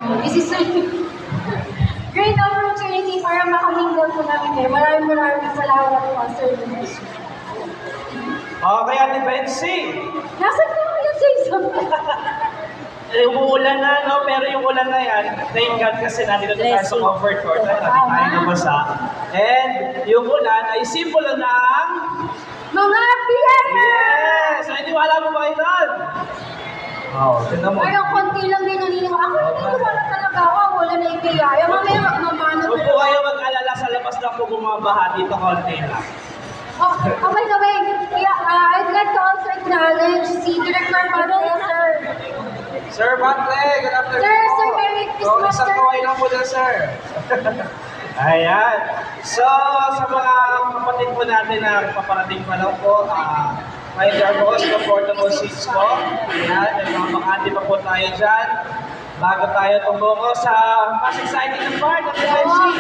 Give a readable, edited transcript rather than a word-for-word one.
This is a great opportunity para makaminggan po namin kayo. Maraming salamat po, Sir Luis. Okay, Ate Betsy. Nasaan po kayo, Jason? Umuulan na, no? Pero yung ulan na yan, thank God kasi nandito tayo sa comfort court. Ay, natin tayo nabasa. And yung ulan ay simbolo ng... Mga piyata! Yes! Ay, niwala mo ba ito? Oo, tignan mo. Pero konti lang din naniniwala. Ako naniniwala talaga ako. Wala na yung kaya. Mamaya mamano Huwag po kayo mag-alala sa labas lang po bumabaha. Dito konti lang. Oh, by the way, I'd like to also acknowledge si Director Patel, sir. Sir Batle, good afternoon Sir, po. Sir, Merry Christmas, Isang sir. kaway lang po dyan, sir. Ayan. So, sa mga kapatid po natin na paparating pa lang po, may thermos, comfortable seats po. Ayan, may mga bakante pa po tayo dyan. Bago tayo tumungo sa mas exciting na part of the MC.